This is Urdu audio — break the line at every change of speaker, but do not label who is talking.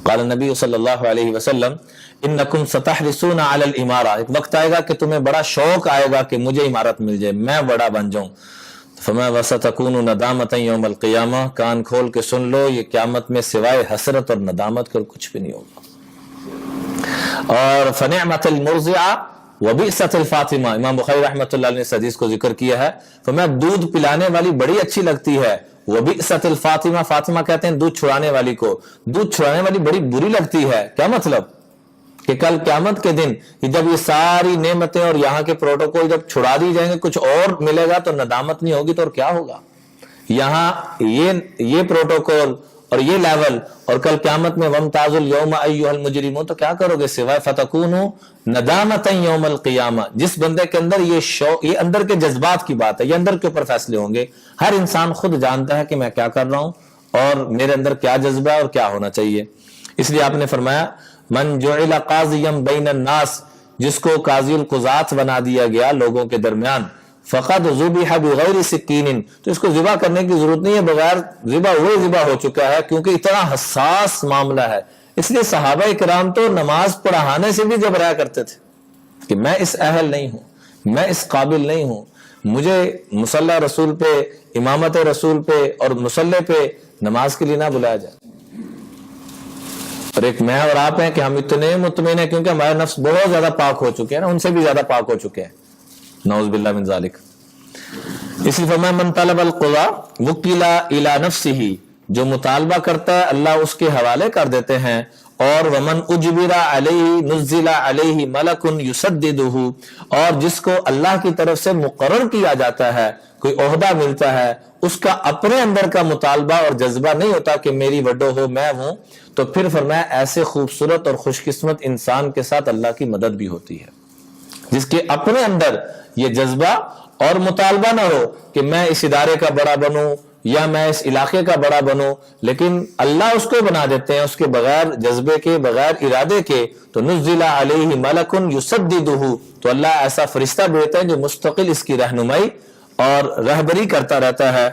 قال نبی صلی اللہ علیہ وسلم انکم ستحرسون علی الامارہ، ایک وقت آئے گا کہ تمہیں بڑا شوق آئے گا کہ مجھے امارت مل جائے، میں بڑا بن جاؤں. فرمایا وستکون ندامۃ یوم القیامہ، کان کھول کے سن لو یہ قیامت میں سوائے حسرت اور ندامت کر کچھ بھی نہیں ہوگا. اور فنعمت المرضعہ وبئست الفاطمہ، امام بخاری رحمۃ اللہ علیہ نے اس حدیث کو ذکر کیا ہے. فرمایا دودھ پلانے والی بڑی اچھی لگتی ہے، وبئست الفاطمہ، فاطمہ کہتے ہیں دودھ چھڑانے والی کو، دودھ چھڑانے والی بڑی بری لگتی ہے. کیا مطلب کہ کل قیامت کے دن جب یہ ساری نعمتیں اور یہاں کے پروٹوکول جب چھڑا دی جائیں گے، کچھ اور ملے گا تو ندامت نہیں ہوگی تو اور کیا ہوگا. یہاں یہ پروٹوکول اور یہ لیول، اور کل قیامت میں وامتاز اليوم ایھا المجرمون، تو کیا کرو گے سوائے فتکونوا ندامۃ یوم القیامہ. جس بندے کے اندر یہ اندر کے جذبات کی بات ہے، یہ اندر کے اوپر فیصلے ہوں گے. ہر انسان خود جانتا ہے کہ میں کیا کر رہا ہوں اور میرے اندر کیا جذبہ ہے اور کیا ہونا چاہیے. اس لیے آپ نے فرمایا من جعل قاضیا بین الناس، جس کو قاضی القضات بنا دیا گیا لوگوں کے درمیان، فقد ذبح بغیر سکین، تو اس کو ذبح کرنے کی ضرورت نہیں ہے، بغیر ذبح ہوئے ذبح ہو چکا ہے، کیونکہ اتنا حساس معاملہ ہے. اس لیے صحابہ کرام تو نماز پڑھانے سے بھی گھبرایا کرتے تھے کہ میں اس اہل نہیں ہوں، میں اس قابل نہیں ہوں، مجھے مصلی رسول پہ، امامت رسول پہ اور مصلی پہ نماز کے لیے نہ بلایا جائے. اور ایک میں اور آپ ہیں کہ ہم اتنے مطمئن ہیں کیونکہ ہمارے نفس بہت زیادہ پاک ہو چکے ہیں نا، ان سے بھی زیادہ پاک ہو چکے ہیں، نعوذ باللہ من ذالک. اس لیے فرمایا من طلب القضاء وکل الی نفسہ، جو مطالبہ کرتا ہے اللہ اس کے حوالے کر دیتے ہیں. اور ومن اجبر علیہ نزل علیہ ملک یسددہ، اور جس کو اللہ کی طرف سے مقرر کیا جاتا ہے، کوئی عہدہ ملتا ہے، اس کا اپنے اندر کا مطالبہ اور جذبہ نہیں ہوتا کہ میری وڈو ہو، میں ہوں، تو پھر فرمایا ایسے خوبصورت اور خوش قسمت انسان کے ساتھ اللہ کی مدد بھی ہوتی ہے جس کے اپنے اندر یہ جذبہ اور مطالبہ نہ ہو کہ میں اس ادارے کا بڑا بنوں یا میں اس علاقے کا بڑا بنوں، لیکن اللہ اس کو بنا دیتے ہیں اس کے بغیر جذبے کے، بغیر ارادے کے. تو نزل علیہ ملک یسددہ، تو اللہ ایسا فرشتہ بھیجتا ہے جو مستقل اس کی رہنمائی اور رہبری کرتا رہتا ہے.